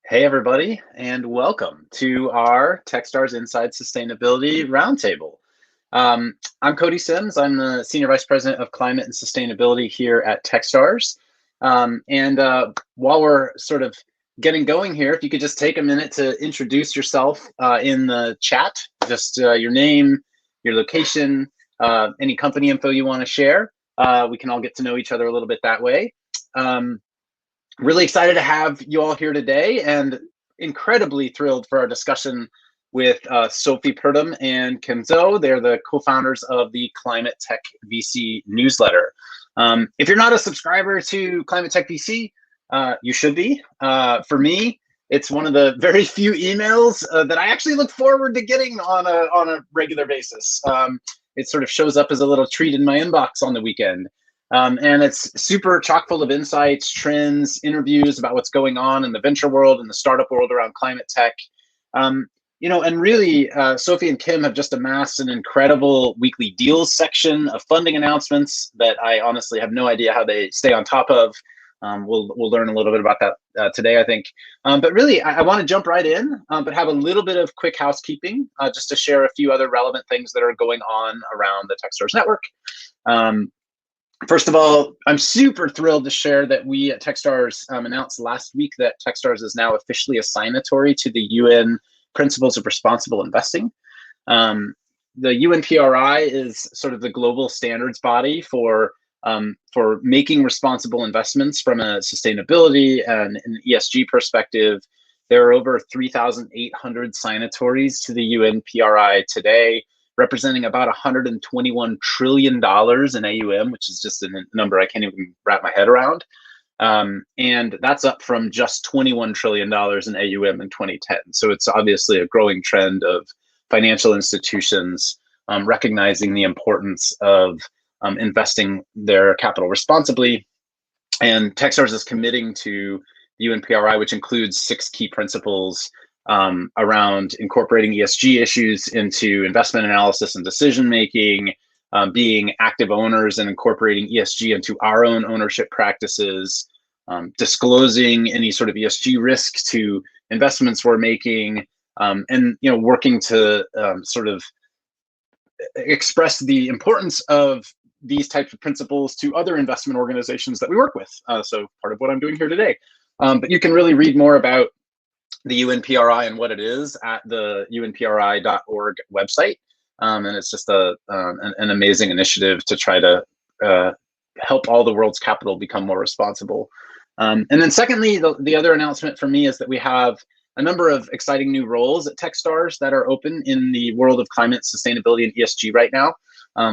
Hey, everybody, and welcome to our Techstars Inside Sustainability Roundtable. I'm Cody Sims. I'm the Senior Vice President of Climate and Sustainability here at Techstars. While we're sort of getting going here, if you could just take a minute to introduce yourself in the chat, just your name, your location, any company info you want to share. We can all get to know each other a little bit that way. Really excited to have you all here today and incredibly thrilled for our discussion with Sophie Purdom and Kim Zhou. They're the co-founders of the Climate Tech VC newsletter. If you're not a subscriber to Climate Tech VC, you should be. For me, it's one of the very few emails that I actually look forward to getting on a regular basis. It sort of shows up as a little treat in my inbox on the weekend. And it's super chock full of insights, trends, interviews about what's going on in the venture world and the startup world around climate tech. And really, Sophie and Kim have just amassed an incredible weekly deals section of funding announcements that I honestly have no idea how they stay on top of. We'll learn a little bit about that today, I think. But really, I want to jump right in, but have a little bit of quick housekeeping just to share a few other relevant things that are going on around the Techstars network. First of all, I'm super thrilled to share that we at Techstars announced last week that Techstars is now officially a signatory to the UN Principles of Responsible Investing. The UNPRI is sort of the global standards body for making responsible investments from a sustainability and an ESG perspective. There are over 3,800 signatories to the UNPRI today, representing about $121 trillion in AUM, which is just a number I can't even wrap my head around. And that's up from just $21 trillion in AUM in 2010. So it's obviously a growing trend of financial institutions recognizing the importance of investing their capital responsibly. And Techstars is committing to the UNPRI, which includes 6 key principles around incorporating ESG issues into investment analysis and decision-making, being active owners and incorporating ESG into our own ownership practices, disclosing any sort of ESG risks to investments we're making, and working to sort of express the importance of these types of principles to other investment organizations that we work with. So part of what I'm doing here today. But you can really read more about the UNPRI and what it is at the unpri.org website. And it's just an amazing initiative to try to help all the world's capital become more responsible. And then secondly, the other announcement for me is that we have a number of exciting new roles at Techstars that are open in the world of climate, sustainability, and ESG right now.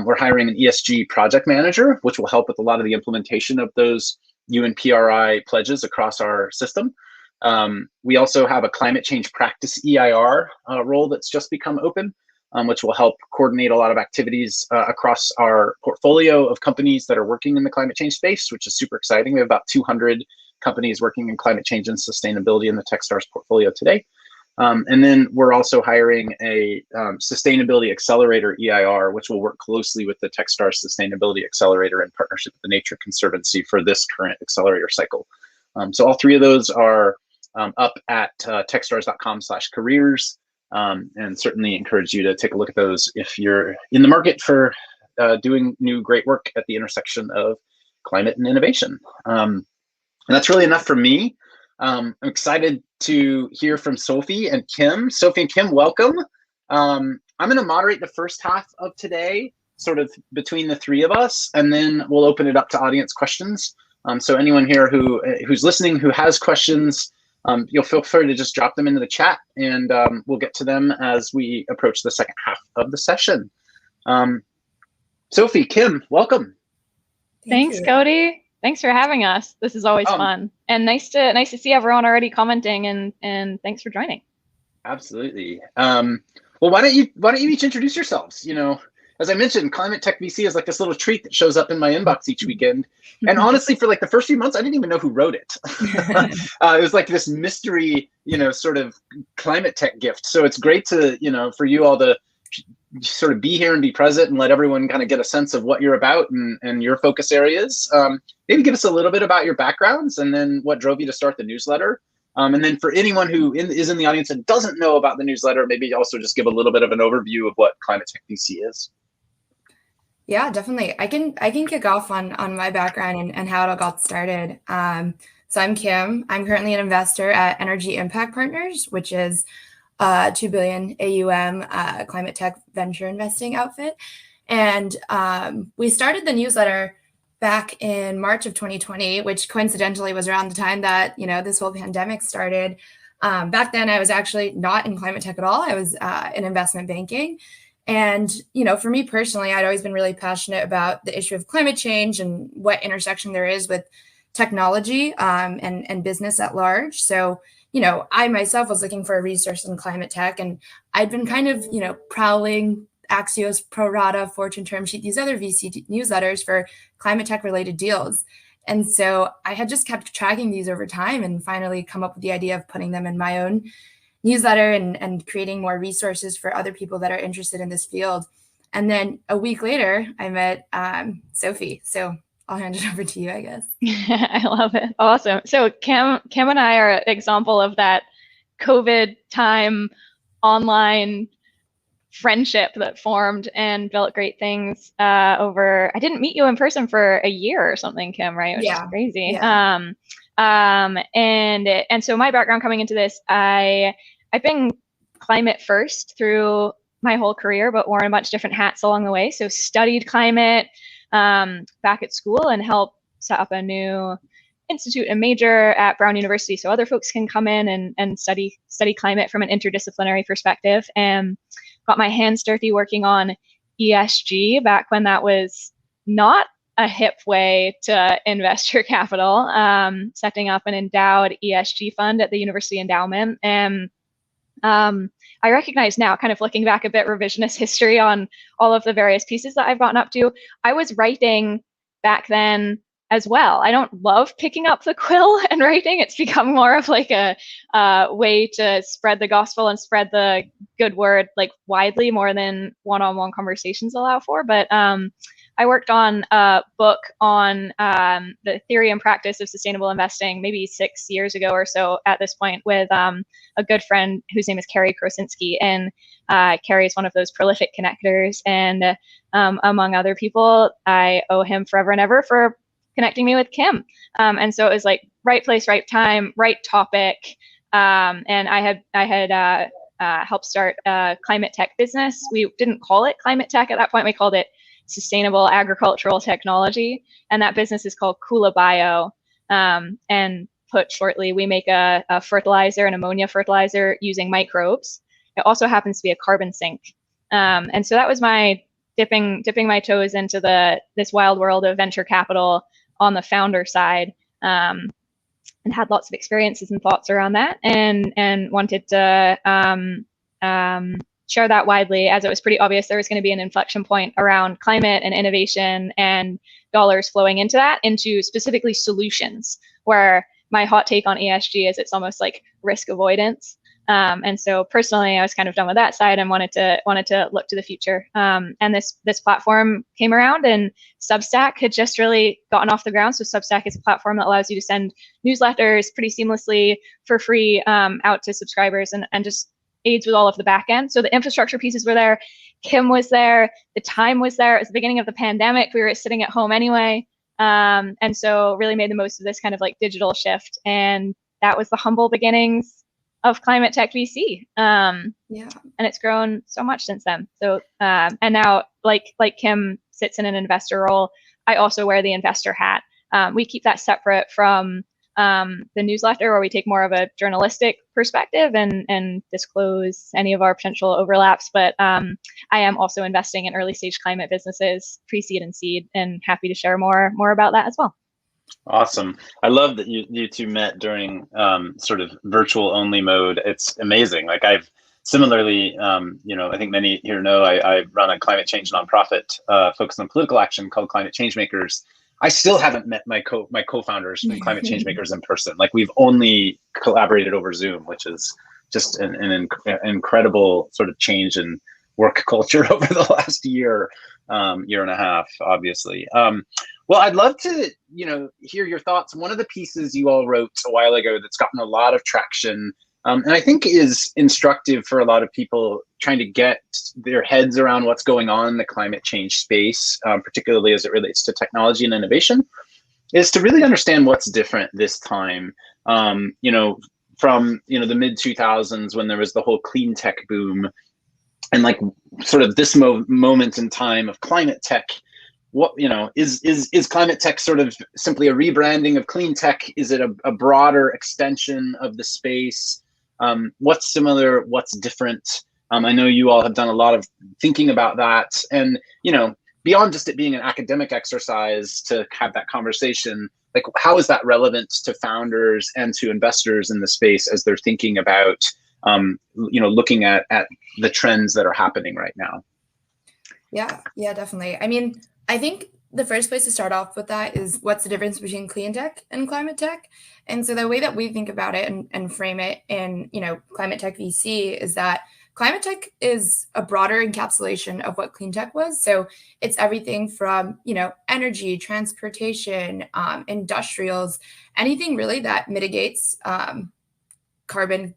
We're hiring an ESG project manager, which will help with a lot of the implementation of those UNPRI pledges across our system. We also have a climate change practice EIR role that's just become open, which will help coordinate a lot of activities across our portfolio of companies that are working in the climate change space, which is super exciting. We have about 200 companies working in climate change and sustainability in the Techstars portfolio today. And then we're also hiring a sustainability accelerator EIR, which will work closely with the Techstars Sustainability Accelerator in partnership with the Nature Conservancy for this current accelerator cycle. So all 3 of those are up at techstars.com/careers, and certainly encourage you to take a look at those if you're in the market for doing new great work at the intersection of climate and innovation. And that's really enough for me. I'm excited to hear from Sophie and Kim. Sophie and Kim, welcome. I'm going to moderate the first half of today, sort of between the 3 of us, and then we'll open it up to audience questions. So anyone here who's listening who has questions, you'll feel free to just drop them into the chat, and we'll get to them as we approach the second half of the session. Sophie, Kim, welcome. Thanks, Cody. Thanks for having us. This is always fun, and nice to see everyone already commenting, and thanks for joining. Absolutely. Well, why don't you each introduce yourselves? As I mentioned, Climate Tech VC is like this little treat that shows up in my inbox each weekend. And honestly, for like the first few months, I didn't even know who wrote it. It was like this mystery, sort of climate tech gift. So it's great to, for you all to sort of be here and be present and let everyone kind of get a sense of what you're about and your focus areas. Maybe give us a little bit about your backgrounds and then what drove you to start the newsletter. And then for anyone who is in the audience and doesn't know about the newsletter, maybe also just give a little bit of an overview of what Climate Tech VC is. Yeah, definitely. I can kick off on my background and how it all got started. So I'm Kim. I'm currently an investor at Energy Impact Partners, which is a $2 billion AUM climate tech venture investing outfit. And we started the newsletter back in March of 2020, which coincidentally was around the time that, this whole pandemic started. Back then, I was actually not in climate tech at all. I was in investment banking. And, for me personally, I'd always been really passionate about the issue of climate change and what intersection there is with technology and business at large. So, I myself was looking for a resource in climate tech, and I'd been kind of, prowling Axios, Pro Rata, Fortune Term Sheet, these other VC newsletters for climate tech related deals. And so I had just kept tracking these over time and finally come up with the idea of putting them in my own newsletter and creating more resources for other people that are interested in this field. And then a week later, I met Sophie. So I'll hand it over to you, I guess. I love it. Awesome. So Kim and I are an example of that COVID time online friendship that formed and built great things over. I didn't meet you in person for a year or something, Kim, right? Which is crazy. Yeah. And so my background coming into this, I've been climate first through my whole career, but worn a bunch of different hats along the way. So studied climate back at school and helped set up a new institute and major at Brown University, so other folks can come in and study climate from an interdisciplinary perspective. And got my hands dirty working on ESG back when that was not a hip way to invest your capital, setting up an endowed ESG fund at the University Endowment. And I recognize now, kind of looking back a bit, revisionist history on all of the various pieces that I've gotten up to. I was writing back then as well. I don't love picking up the quill and writing. It's become more of like a way to spread the gospel and spread the good word like widely more than one-on-one conversations allow for. But I worked on a book on the theory and practice of sustainable investing maybe 6 years ago or so at this point with a good friend whose name is Carrie Krosinski. And Carrie is one of those prolific connectors. And among other people, I owe him forever and ever for connecting me with Kim. And so it was like right place, right time, right topic. And I had helped start a climate tech business. We didn't call it climate tech at that point. We called it sustainable agricultural technology. And that business is called Kula Bio. And put shortly, we make a fertilizer, an ammonia fertilizer using microbes. It also happens to be a carbon sink. And so that was my dipping my toes into this wild world of venture capital on the founder side, and had lots of experiences and thoughts around that, and wanted to share that widely, as it was pretty obvious there was going to be an inflection point around climate and innovation and dollars flowing into that, into specifically solutions, where my hot take on ESG is it's almost like risk avoidance. And so personally, I was kind of done with that side and wanted to look to the future. And this platform came around, and Substack had just really gotten off the ground. So Substack is a platform that allows you to send newsletters pretty seamlessly for free out to subscribers, and just aids with all of the back end. So the infrastructure pieces were there. Kim was there. The time was there. It was the beginning of the pandemic. We were sitting at home anyway. And so really made the most of this kind of like digital shift. And that was the humble beginnings of Climate Tech VC. And it's grown so much since then. So, and now like Kim sits in an investor role, I also wear the investor hat. We keep that separate from the newsletter, where we take more of a journalistic perspective and disclose any of our potential overlaps. But I am also investing in early stage climate businesses, pre-seed and seed, and happy to share more about that as well. Awesome. I love that you two met during sort of virtual only mode. It's amazing. Like I've similarly, I think many here know I run a climate change nonprofit focused on political action called Climate Changemakers. I still haven't met my co-founders and Climate Changemakers in person. Like we've only collaborated over Zoom, which is just an incredible sort of change in work culture over the last year, year and a half, obviously. Well, I'd love to, hear your thoughts. One of the pieces you all wrote a while ago that's gotten a lot of traction, and I think is instructive for a lot of people trying to get their heads around what's going on in the climate change space, particularly as it relates to technology and innovation, is to really understand what's different this time. From the mid 2000s, when there was the whole clean tech boom, and like sort of this moment in time of climate tech. What is climate tech sort of simply a rebranding of clean tech? Is it a broader extension of the space? What's similar? What's different? I know you all have done a lot of thinking about that, and beyond just it being an academic exercise to have that conversation, like how is that relevant to founders and to investors in the space as they're thinking about looking at the trends that are happening right now? Yeah, definitely. I mean, I think the first place to start off with that is what's the difference between clean tech and climate tech? And so the way that we think about it and frame it in, climate tech VC is that climate tech is a broader encapsulation of what clean tech was. So it's everything from, energy, transportation, industrials, anything really that mitigates carbon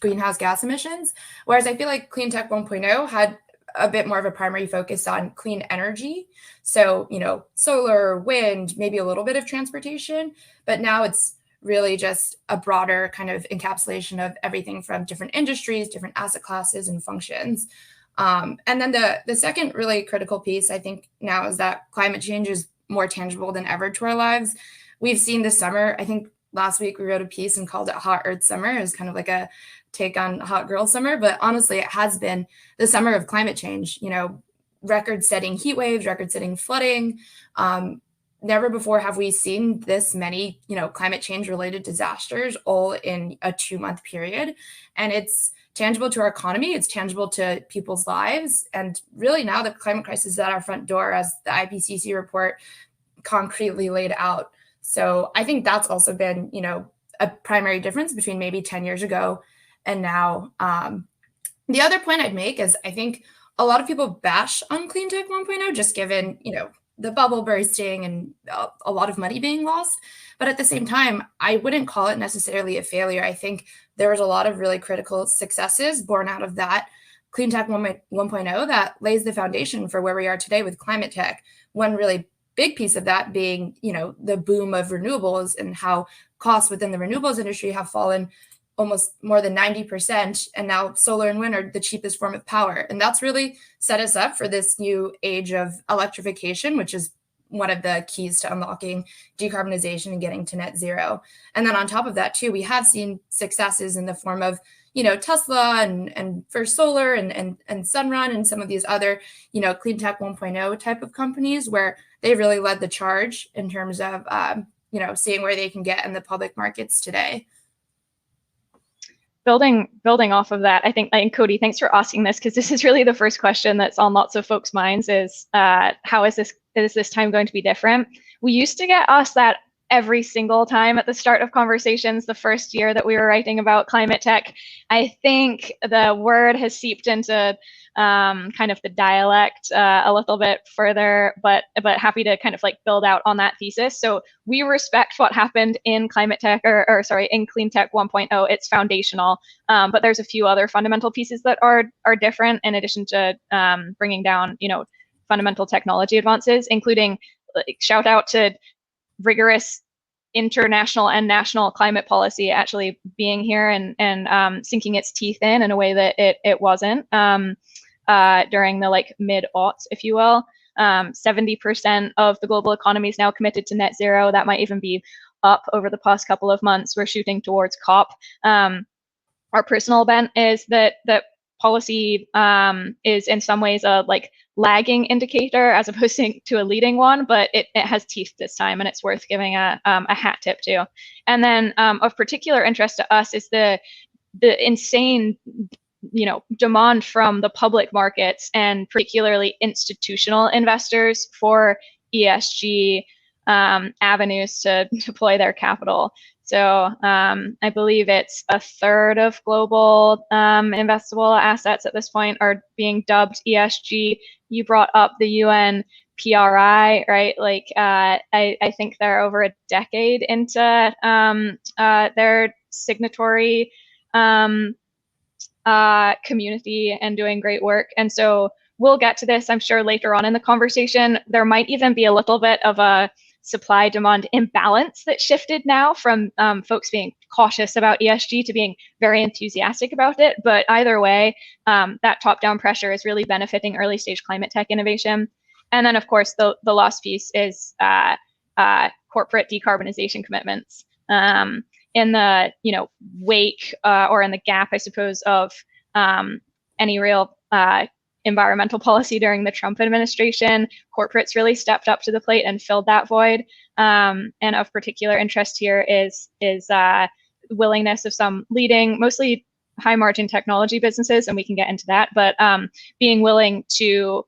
greenhouse gas emissions. Whereas I feel like clean tech 1.0 had a bit more of a primary focus on clean energy. So, solar, wind, maybe a little bit of transportation, but now it's really just a broader kind of encapsulation of everything from different industries, different asset classes and functions. And then the second really critical piece, I think now, is that climate change is more tangible than ever to our lives. We've seen this summer, I think last week we wrote a piece and called it Hot Earth Summer. It was kind of like a take on Hot Girl Summer, but honestly, it has been the summer of climate change, record-setting heat waves, record-setting flooding. Never before have we seen this many, climate change-related disasters all in a 2-month period. And it's tangible to our economy, it's tangible to people's lives. And really now the climate crisis is at our front door, as the IPCC report concretely laid out. So I think that's also been, a primary difference between maybe 10 years ago and now. The other point I'd make is I think a lot of people bash on clean tech 1.0, just given, the bubble bursting and a lot of money being lost. But at the same time, I wouldn't call it necessarily a failure. I think there was a lot of really critical successes born out of that clean tech 1.0 that lays the foundation for where we are today with climate tech. One really big piece of that being, the boom of renewables and how costs within the renewables industry have fallen almost more than 90%. And now solar and wind are the cheapest form of power. And that's really set us up for this new age of electrification, which is one of the keys to unlocking decarbonization and getting to net zero. And then on top of that, too, we have seen successes in the form of, Tesla and First Solar and Sunrun and some of these other, clean tech 1.0 type of companies where they really led the charge in terms of, seeing where they can get in the public markets today. Building off of that, I think, and Cody, thanks for asking this, because this is really the first question that's on lots of folks' minds is, how is this time going to be different? We used to get asked that every single time at the start of conversations the first year that we were writing about climate tech. I think the word has seeped into kind of the dialect a little bit further, but happy to kind of like build out on that thesis. So we respect what happened in climate tech, or sorry, in clean tech 1.0. It's foundational, but there's a few other fundamental pieces that are different in addition to bringing down, fundamental technology advances, including shout out to rigorous international and national climate policy actually being here and sinking its teeth in a way that it wasn't during the mid-aughts, if you will. 70% of the global economy is now committed to net zero. That might even be up over the past couple of months. We're shooting towards COP. Our personal bent is that policy is in some ways a lagging indicator as opposed to a leading one, but it has teeth this time, and it's worth giving a hat tip to. And then of particular interest to us is the insane demand from the public markets and particularly institutional investors for ESG avenues to deploy their capital. So I believe it's a third of global investable assets at this point are being dubbed ESG. You brought up the UN PRI, right? Like I think they're over a decade into their signatory community and doing great work. And so we'll get to this, I'm sure, later on in the conversation. There might even be a little bit of a supply-demand imbalance that shifted now from folks being cautious about ESG to being very enthusiastic about it. But either way, that top-down pressure is really benefiting early-stage climate tech innovation. And then, of course, the last piece is corporate decarbonization commitments. In the wake or in the gap, I suppose, of any real environmental policy during the Trump administration, corporates really stepped up to the plate and filled that void. And of particular interest here is willingness of some leading, mostly high margin technology businesses, and we can get into that, but being willing to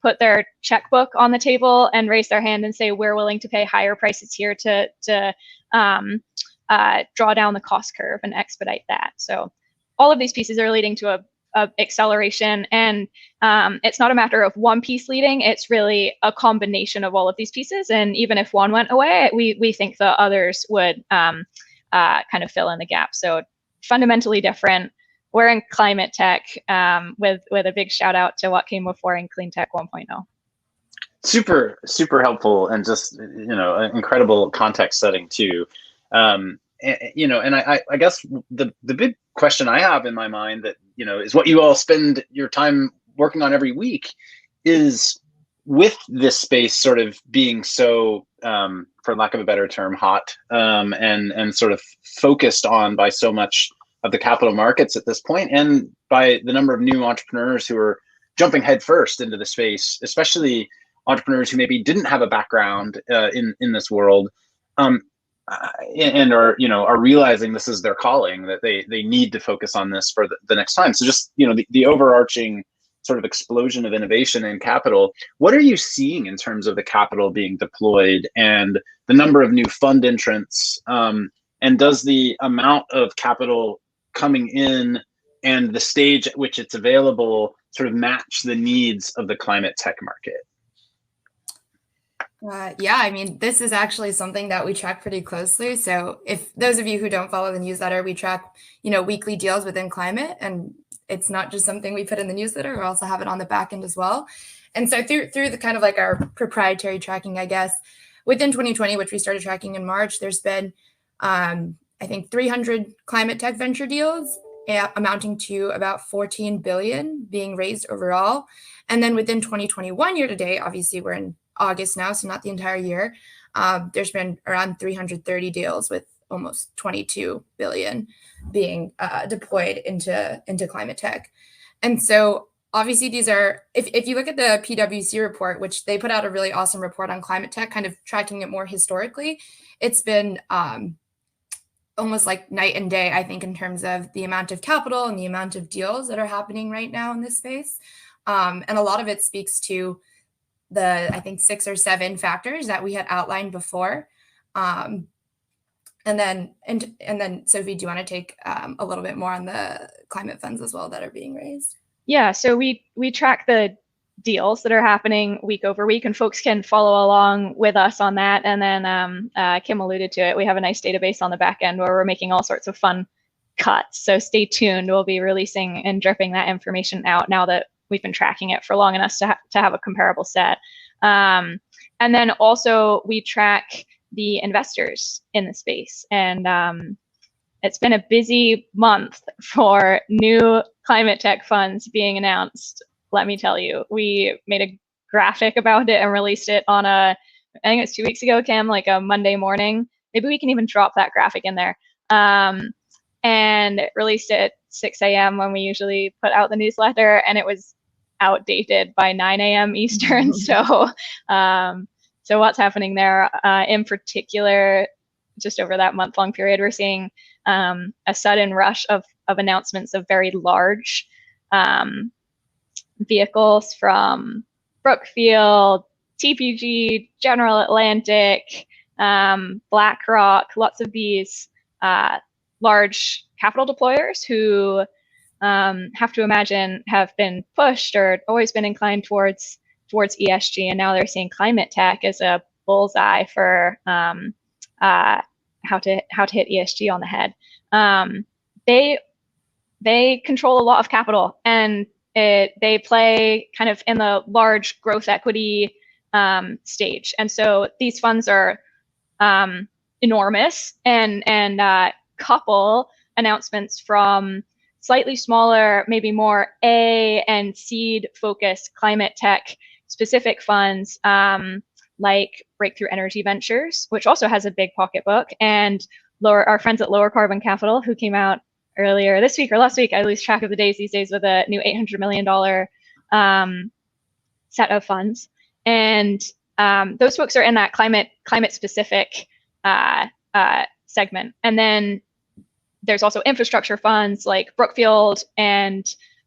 put their checkbook on the table and raise their hand and say, we're willing to pay higher prices here to draw down the cost curve and expedite that. So all of these pieces are leading to a acceleration, and it's not a matter of one piece leading, it's really a combination of all of these pieces. And even if one went away, we think the others would kind of fill in the gap. So fundamentally different. We're in climate tech with a big shout out to what came before in clean tech 1.0. Super, super helpful, and just an incredible context setting too. And I guess the big question I have in my mind that is what you all spend your time working on every week is, with this space sort of being so, for lack of a better term, hot and sort of focused on by so much of the capital markets at this point, and by the number of new entrepreneurs who are jumping headfirst into the space, especially entrepreneurs who maybe didn't have a background in this world. And are realizing this is their calling, that they need to focus on this for the next time. So just the overarching sort of explosion of innovation and capital. What are you seeing in terms of the capital being deployed and the number of new fund entrants? And does the amount of capital coming in and the stage at which it's available sort of match the needs of the climate tech market? Yeah, I mean, this is actually something that we track pretty closely. So if those of you who don't follow the newsletter, we track, weekly deals within climate, and it's not just something we put in the newsletter, we also have it on the back end as well. And so through the kind of like our proprietary tracking, I guess, within 2020, which we started tracking in March, there's been, I think 300 climate tech venture deals amounting to about 14 billion being raised overall. And then within 2021 year to date, obviously we're in August now, so not the entire year, there's been around 330 deals with almost 22 billion being deployed into climate tech. And so obviously these are, if you look at the PwC report, which they put out a really awesome report on climate tech, kind of tracking it more historically, it's been almost like night and day, I think, in terms of the amount of capital and the amount of deals that are happening right now in this space. And a lot of it speaks to I think 6 or 7 factors that we had outlined before. And then Sophie, do you want to take a little bit more on the climate funds as well that are being raised? Yeah, so we track the deals that are happening week over week, and folks can follow along with us on that. And then Kim alluded to it. We have a nice database on the back end where we're making all sorts of fun cuts. So stay tuned. We'll be releasing and dripping that information out now that we've been tracking it for long enough to have a comparable set. And then also we track the investors in the space. And it's been a busy month for new climate tech funds being announced. Let me tell you, we made a graphic about it and released it on I think it's 2 weeks ago, Kim, like a Monday morning. Maybe we can even drop that graphic in there. And released it at 6 a.m. when we usually put out the newsletter, and it was outdated by 9 a.m. Eastern. So what's happening there in particular, just over that month-long period, we're seeing a sudden rush of announcements of very large vehicles from Brookfield, TPG, General Atlantic, BlackRock, lots of these large capital deployers who have to imagine have been pushed or always been inclined towards ESG, and now they're seeing climate tech as a bullseye for how to hit ESG on the head. They control a lot of capital, and they play kind of in the large growth equity stage, and so these funds are enormous, and couple announcements from slightly smaller, maybe more A and seed focused climate tech specific funds like Breakthrough Energy Ventures, which also has a big pocketbook, and our friends at Lower Carbon Capital, who came out earlier this week or last week, I lose track of the days these days, with a new $800 million set of funds. And those folks are in that climate specific segment. And then there's also infrastructure funds like Brookfield and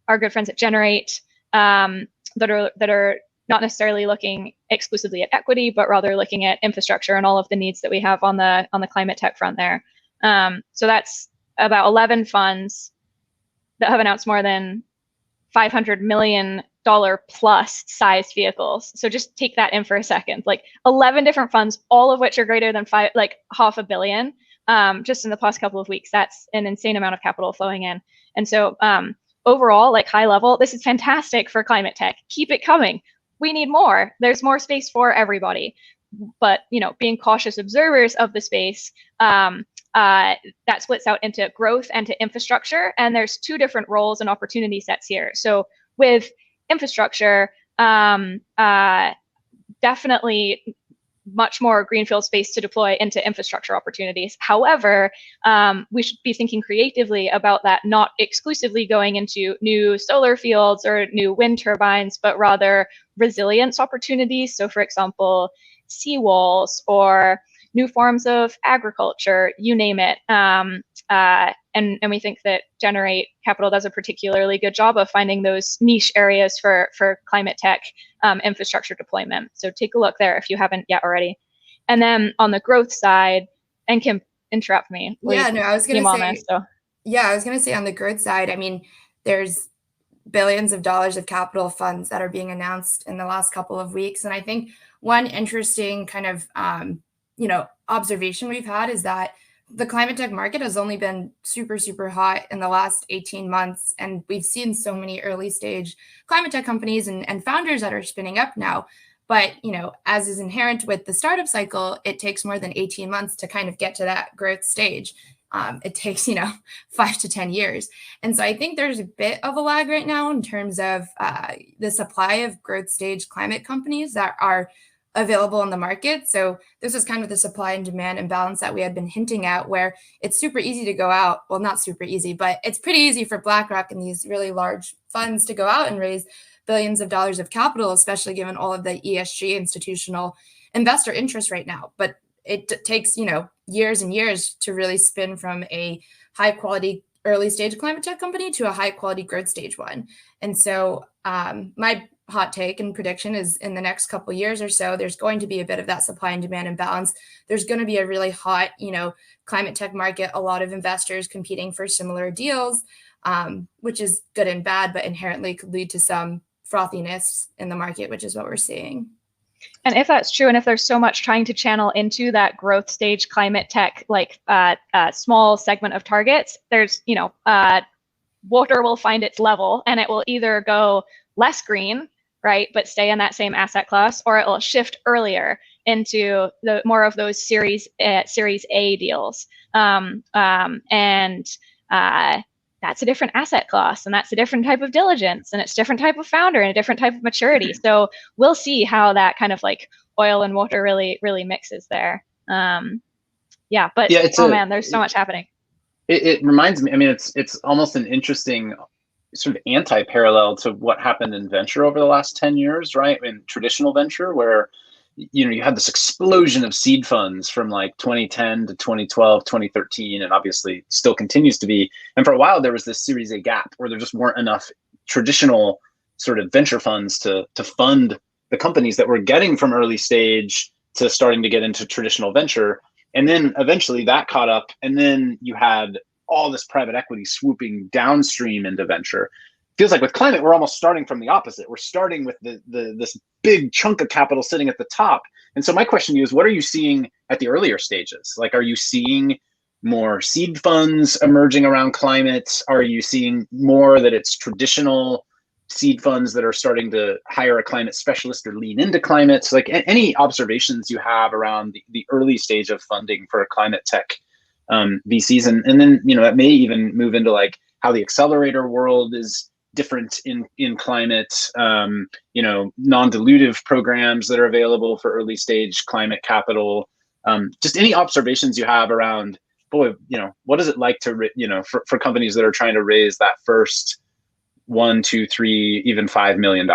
our good friends at Generate that are not necessarily looking exclusively at equity, but rather looking at infrastructure and all of the needs that we have on the climate tech front there. So that's about 11 funds that have announced more than $500 million plus sized vehicles. So just take that in for a second. Like 11 different funds, all of which are greater than $500 million. Just in the past couple of weeks. That's an insane amount of capital flowing in. And so overall, like high level, this is fantastic for climate tech. Keep it coming. We need more. There's more space for everybody. But, you know, being cautious observers of the space, that splits out into growth and to infrastructure. And there's two different roles and opportunity sets here. So with infrastructure, definitely much more greenfield space to deploy into infrastructure opportunities. However, we should be thinking creatively about that, not exclusively going into new solar fields or new wind turbines, but rather resilience opportunities. So for example, seawalls or new forms of agriculture, you name it. And we think that Generate Capital does a particularly good job of finding those niche areas for climate tech infrastructure deployment. So take a look there if you haven't yet already. And then on the growth side, and Kim, interrupt me. Yeah, no, I was going to say. Yeah, I was going to say on the growth side, I mean, there's billions of dollars of capital funds that are being announced in the last couple of weeks, and I think one interesting kind of observation we've had is that the climate tech market has only been super hot in the last 18 months. And we've seen so many early stage climate tech companies and founders that are spinning up now. But, you know, as is inherent with the startup cycle, it takes more than 18 months to kind of get to that growth stage. It takes, 5 to 10 years. And so I think there's a bit of a lag right now in terms of the supply of growth stage climate companies that are available in the market. So this is kind of the supply and demand imbalance that we had been hinting at, where it's super easy to go out. Well, not super easy, but it's pretty easy for BlackRock and these really large funds to go out and raise billions of dollars of capital, especially given all of the ESG institutional investor interest right now. But it takes, years and years to really spin from a high quality early stage climate tech company to a high quality growth stage one. And so my hot take and prediction is in the next couple of years or so, there's going to be a bit of that supply and demand imbalance. There's going to be a really hot, climate tech market, a lot of investors competing for similar deals, which is good and bad, but inherently could lead to some frothiness in the market, which is what we're seeing. And if that's true, and if there's so much trying to channel into that growth stage climate tech, like small segment of targets, there's, water will find its level and it will either go less green, right, but stay in that same asset class, or it will shift earlier into the more of those Series A deals. That's a different asset class, and that's a different type of diligence, and it's a different type of founder and a different type of maturity. So we'll see how that kind of like oil and water really mixes there. Man, there's so much happening. It reminds me, I mean, it's almost an interesting sort of anti-parallel to what happened in venture over the last 10 years, right? In traditional venture, where you had this explosion of seed funds from like 2010 to 2012, 2013, and obviously still continues to be. And for a while, there was this Series A gap where there just weren't enough traditional sort of venture funds to fund the companies that were getting from early stage to starting to get into traditional venture. And then eventually that caught up. And then you had all this private equity swooping downstream into venture. Feels like with climate, we're almost starting from the opposite. We're starting with this big chunk of capital sitting at the top. And so my question to you is, what are you seeing at the earlier stages? Like, are you seeing more seed funds emerging around climate? Are you seeing more that it's traditional seed funds that are starting to hire a climate specialist or lean into climate? So like any observations you have around the early stage of funding for climate tech VCs, and then, you know, that may even move into like how the accelerator world is different in climate, you know, non-dilutive programs that are available for early stage climate capital. Just any observations you have around, boy, you know, what is it like to, you know, for companies that are trying to raise that first $1, $2, $3, even $5 million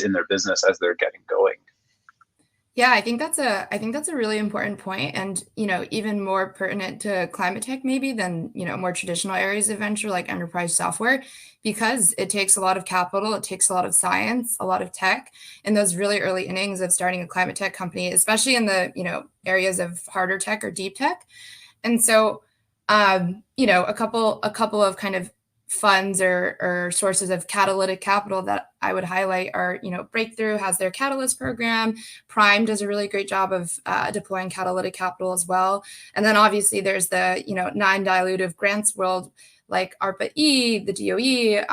in their business as they're getting going? Yeah, I think that's a really important point, and, you know, even more pertinent to climate tech maybe than, you know, more traditional areas of venture like enterprise software, because it takes a lot of capital, it takes a lot of science, a lot of tech in those really early innings of starting a climate tech company, especially in the, you know, areas of harder tech or deep tech. And so, you know, a couple of kind of funds or sources of catalytic capital that I would highlight are, you know, Breakthrough has their Catalyst program. Prime does a really great job of deploying catalytic capital as well. And then obviously there's the, you know, non-dilutive grants world like ARPA-E, the DOE,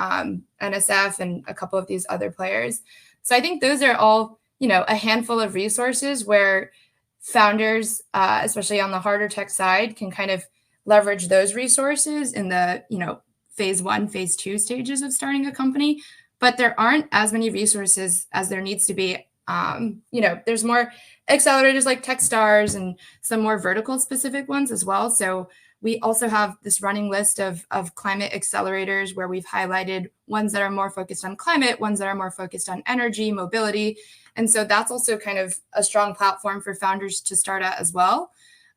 NSF, and a couple of these other players. So I think those are all, you know, a handful of resources where founders, especially on the harder tech side, can kind of leverage those resources in the, you know, phase 1, phase 2 stages of starting a company, but there aren't as many resources as there needs to be. You know, there's more accelerators like Techstars and some more vertical specific ones as well. So we also have this running list of climate accelerators where we've highlighted ones that are more focused on climate, ones that are more focused on energy, mobility. And so that's also kind of a strong platform for founders to start at as well.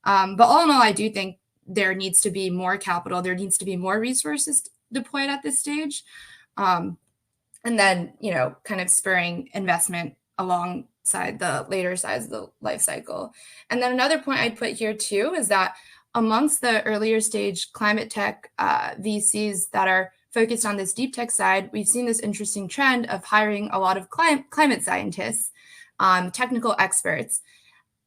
But all in all, I do think there needs to be more capital. There needs to be more resources deployed at this stage. And then, you know, kind of spurring investment alongside the later sides of the life cycle. And then another point I'd put here too is that amongst the earlier stage climate tech VCs that are focused on this deep tech side, we've seen this interesting trend of hiring a lot of climate scientists, technical experts,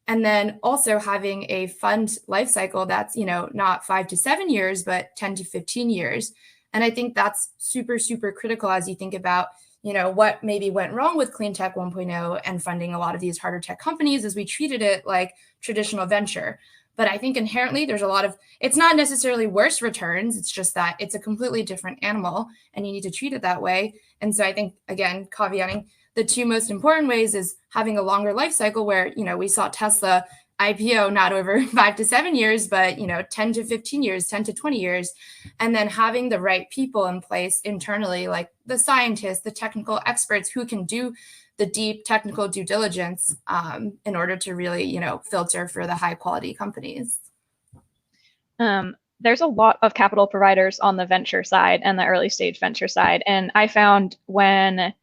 and then also having a fund life cycle that's, you know, not 5 to 7 years, but 10 to 15 years. And I think that's super, super critical as you think about, you know, what maybe went wrong with Clean Tech 1.0 and funding a lot of these harder tech companies as we treated it like traditional venture. But I think inherently there's a lot of, it's not necessarily worse returns. It's just that it's a completely different animal and you need to treat it that way. And so I think, again, caveating, the two most important ways is having a longer life cycle where, you know, we saw Tesla IPO not over 5 to 7 years, but, you know, 10 to 15 years, 10 to 20 years. And then having the right people in place internally, like the scientists, the technical experts who can do the deep technical due diligence in order to really, you know, filter for the high quality companies. There's a lot of capital providers on the venture side and the early stage venture side. And I found when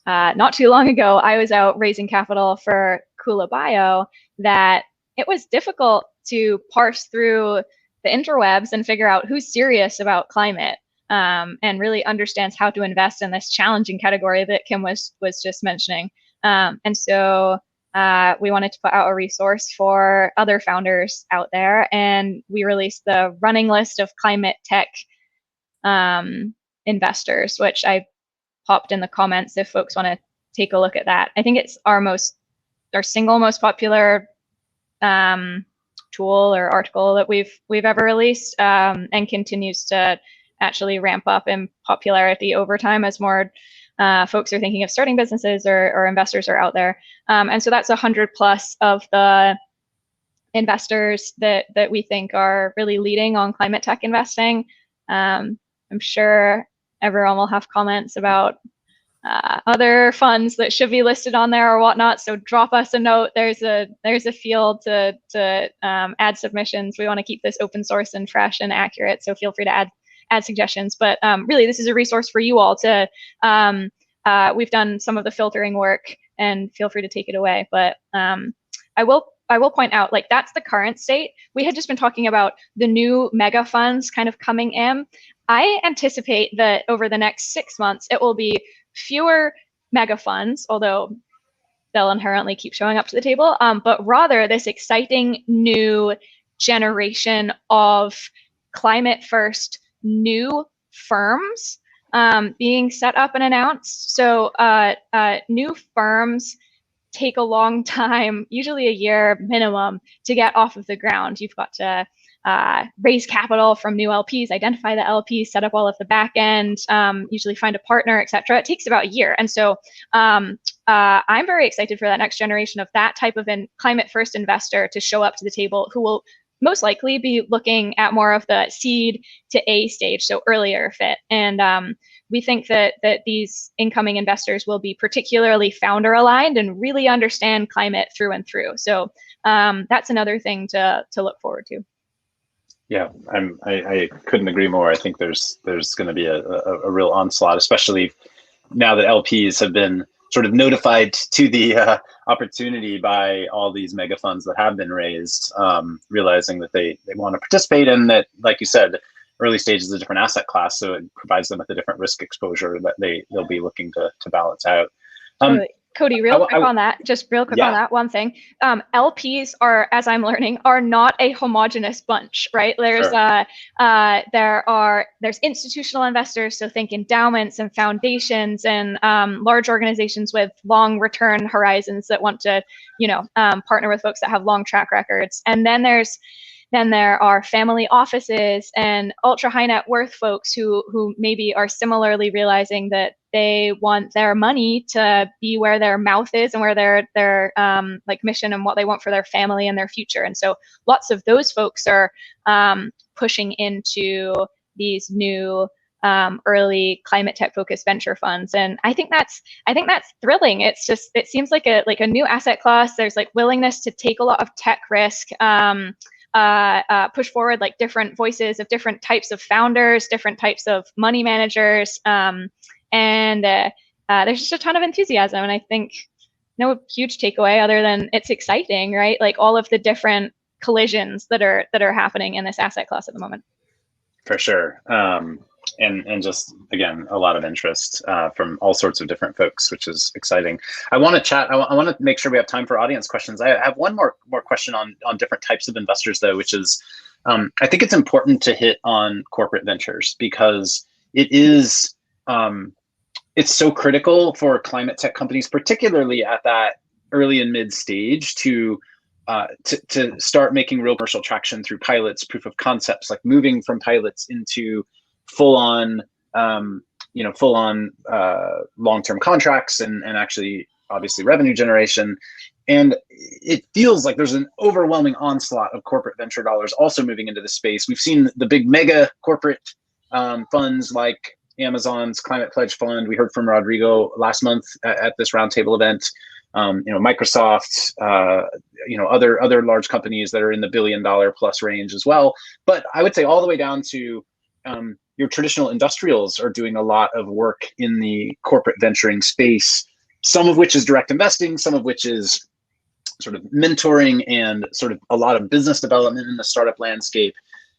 not too long ago, I was out raising capital for Kula Bio, that it was difficult to parse through the interwebs and figure out who's serious about climate and really understands how to invest in this challenging category that Kim was just mentioning. And so we wanted to put out a resource for other founders out there, and we released the running list of climate tech investors, which I popped in the comments if folks want to take a look at that. I think it's our single most popular tool or article that we've ever released, and continues to actually ramp up in popularity over time as more folks are thinking of starting businesses or investors are out there. And so that's 100 plus of the investors that we think are really leading on climate tech investing. I'm sure everyone will have comments about other funds that should be listed on there or whatnot. So drop us a note. There's a field to add submissions. We want to keep this open source and fresh and accurate. So feel free to add suggestions. But really, this is a resource for you all to. We've done some of the filtering work, and feel free to take it away. But I will point out, like, that's the current state. We had just been talking about the new mega funds kind of coming in. I anticipate that over the next 6 months, it will be fewer mega funds, although they'll inherently keep showing up to the table, but rather this exciting new generation of climate first new firms being set up and announced. So new firms take a long time, usually a year minimum, to get off of the ground. You've got to raise capital from new LPs, identify the LPs, set up all of the back end, usually find a partner, et cetera. It takes about a year. And so I'm very excited for that next generation of that type of climate first investor to show up to the table, who will most likely be looking at more of the seed to A stage, so earlier fit. And we think that these incoming investors will be particularly founder aligned and really understand climate through and through. So that's another thing to look forward to. Yeah, I couldn't agree more. I think there's going to be a real onslaught, especially now that LPs have been sort of notified to the opportunity by all these mega funds that have been raised, realizing that they want to participate, and that, like you said, early stage is a different asset class, so it provides them with a different risk exposure that they'll be looking to balance out. Cody, real quick on that, on that one thing. LPs are, as I'm learning, are not a homogenous bunch, right? There's there's institutional investors, so think endowments and foundations and large organizations with long return horizons that want to, partner with folks that have long track records. And then there are family offices and ultra high net worth folks who maybe are similarly realizing that they want their money to be where their mouth is and where their like mission and what they want for their family and their future. And so lots of those folks are pushing into these new early climate tech focused venture funds. And I think that's thrilling. It seems like a new asset class. There's like willingness to take a lot of tech risk. Push forward like different voices of different types of founders, different types of money managers, and there's just a ton of enthusiasm. And I think no huge takeaway other than it's exciting, right? Like all of the different collisions that are happening in this asset class at the moment. For sure. And just, again, a lot of interest from all sorts of different folks, which is exciting. I want to chat. I want to make sure we have time for audience questions. I have one more question on different types of investors, though, which is I think it's important to hit on corporate ventures, because it is it's so critical for climate tech companies, particularly at that early and mid stage, to start making real commercial traction through pilots, proof of concepts, like moving from pilots into full-on long-term contracts and actually obviously revenue generation. And it feels like there's an overwhelming onslaught of corporate venture dollars also moving into the space. We've seen the big mega corporate funds like Amazon's Climate Pledge Fund. We heard from Rodrigo last month at this Roundtable event. Microsoft, other large companies that are in the $1 billion plus range as well. But I would say all the way down to your traditional industrials are doing a lot of work in the corporate venturing space, some of which is direct investing, some of which is sort of mentoring and sort of a lot of business development in the startup landscape.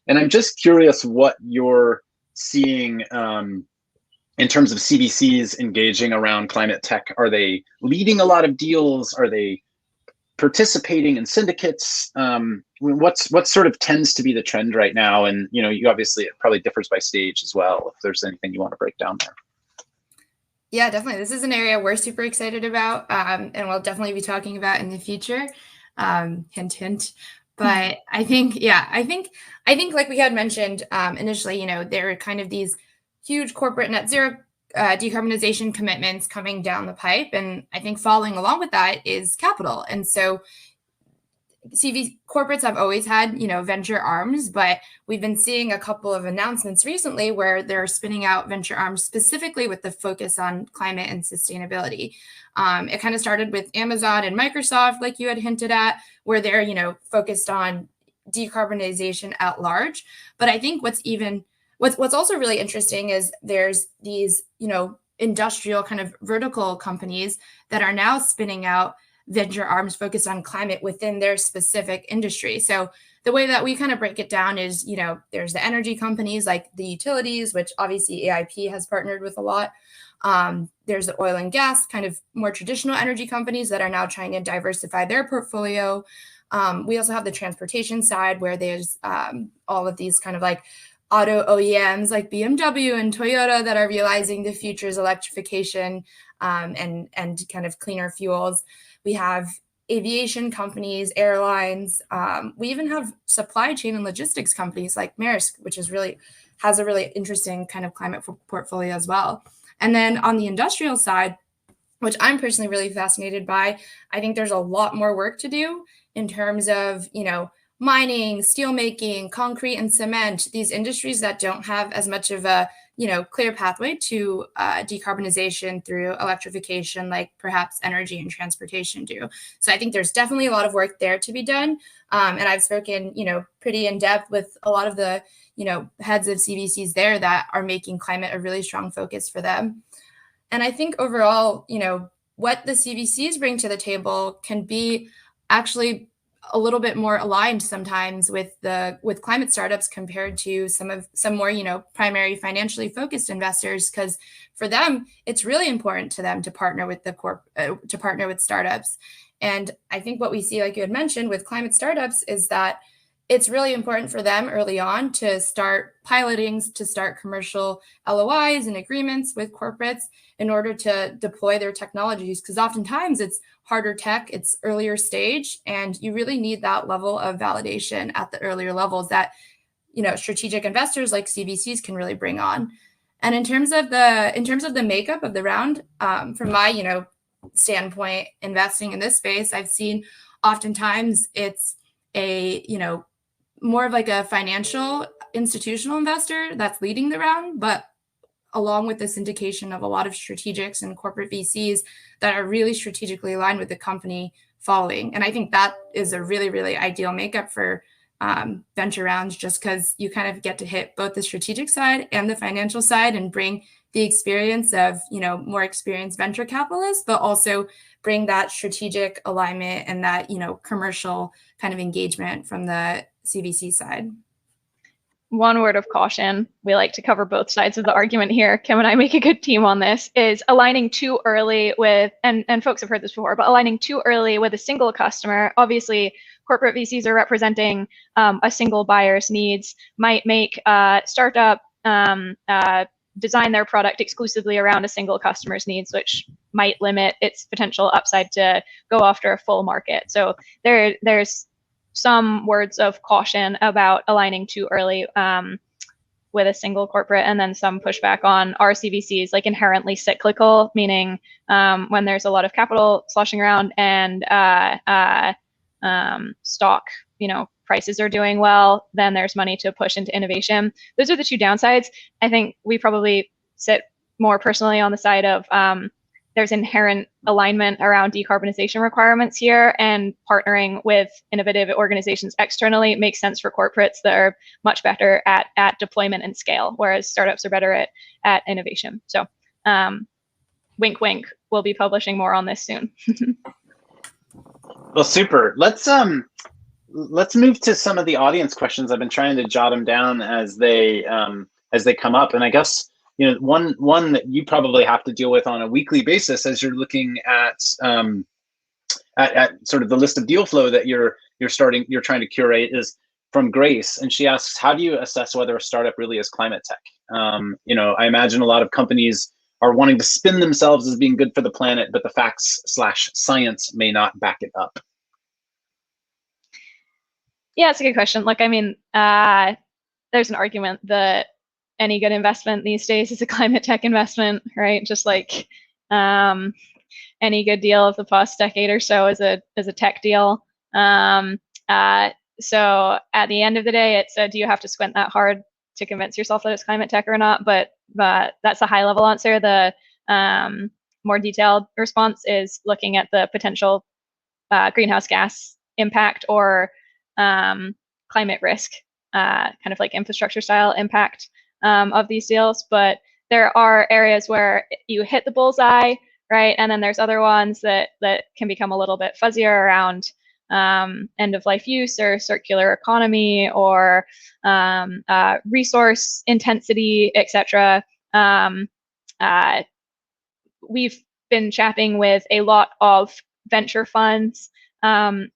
And I'm just curious what you're seeing in terms of CVCs engaging around climate tech. Are they leading a lot of deals? Are they participating in syndicates? What sort of tends to be the trend right now? And you obviously, it probably differs by stage as well, if there's anything you want to break down there. Yeah, definitely. This is an area we're super excited about, and we'll definitely be talking about in the future. Hint, hint. But I think like we had mentioned initially, there are kind of these huge corporate net zero decarbonization commitments coming down the pipe. And I think following along with that is capital. And so CV corporates have always had, venture arms, but we've been seeing a couple of announcements recently where they're spinning out venture arms specifically with the focus on climate and sustainability. It kind of started with Amazon and Microsoft, like you had hinted at, where they're, focused on decarbonization at large. But I think what's also really interesting is there's these, industrial kind of vertical companies that are now spinning out venture arms focused on climate within their specific industry. So the way that we kind of break it down is, there's the energy companies like the utilities, which obviously AIP has partnered with a lot. There's the oil and gas, kind of more traditional energy companies that are now trying to diversify their portfolio. We also have the transportation side where there's all of these kind of like auto OEMs like BMW and Toyota that are realizing the future's electrification and kind of cleaner fuels. We have aviation companies, airlines. We even have supply chain and logistics companies like Maersk, which has a really interesting kind of climate portfolio as well. And then on the industrial side, which I'm personally really fascinated by, I think there's a lot more work to do in terms of, mining, steelmaking, concrete and cement, these industries that don't have as much of a, clear pathway to decarbonization through electrification, like perhaps energy and transportation do. So I think there's definitely a lot of work there to be done. And I've spoken, pretty in depth with a lot of the, heads of CVCs there that are making climate a really strong focus for them. And I think overall, what the CVCs bring to the table can be actually a little bit more aligned sometimes with climate startups compared to some more, primary financially focused investors, because for them, it's really important to them to partner with to partner with startups. And I think what we see, like you had mentioned with climate startups, is that it's really important for them early on to start piloting, to start commercial LOIs and agreements with corporates in order to deploy their technologies, because oftentimes it's harder tech, it's earlier stage, and you really need that level of validation at the earlier levels that, strategic investors like CVCs can really bring on. And in terms of the makeup of the round, from my, standpoint, investing in this space, I've seen oftentimes it's a, more of like a financial institutional investor that's leading the round, but along with the syndication of a lot of strategics and corporate VCs that are really strategically aligned with the company following. And I think that is a really, really ideal makeup for venture rounds, just because you kind of get to hit both the strategic side and the financial side and bring the experience of, more experienced venture capitalists, but also bring that strategic alignment and that, commercial kind of engagement from the CVC side. One word of caution, we like to cover both sides of the argument here. Kim and I make a good team on this, is aligning too early with, and folks have heard this before, but aligning too early with a single customer. Obviously, corporate VCs are representing a single buyer's needs, might make a startup design their product exclusively around a single customer's needs, which might limit its potential upside to go after a full market. So there's some words of caution about aligning too early with a single corporate, and then some pushback on RCVCs, like inherently cyclical, meaning when there's a lot of capital sloshing around and stock, prices are doing well, then there's money to push into innovation. Those are the two downsides. I think we probably sit more personally on the side of there's inherent alignment around decarbonization requirements here, and partnering with innovative organizations externally makes sense for corporates that are much better at deployment and scale, whereas startups are better at innovation. So wink, wink, we'll be publishing more on this soon. Well, super. Let's move to some of the audience questions. I've been trying to jot them down as they come up, and I guess one that you probably have to deal with on a weekly basis as you're looking at sort of the list of deal flow that you're trying to curate is from Grace, and she asks, how do you assess whether a startup really is climate tech? I imagine a lot of companies are wanting to spin themselves as being good for the planet, but the facts/science may not back it up. Yeah, it's a good question. Look, I mean, there's an argument that any good investment these days is a climate tech investment, right? Just like any good deal of the past decade or so is a tech deal. So at the end of the day, it's do you have to squint that hard to convince yourself that it's climate tech or not? But that's a high level answer. The more detailed response is looking at the potential greenhouse gas impact or climate risk, kind of like infrastructure style impact of these deals. But there are areas where you hit the bullseye right? And then there's other ones that can become a little bit fuzzier around end of life use or circular economy or resource intensity, etc. We've been chatting with a lot of venture funds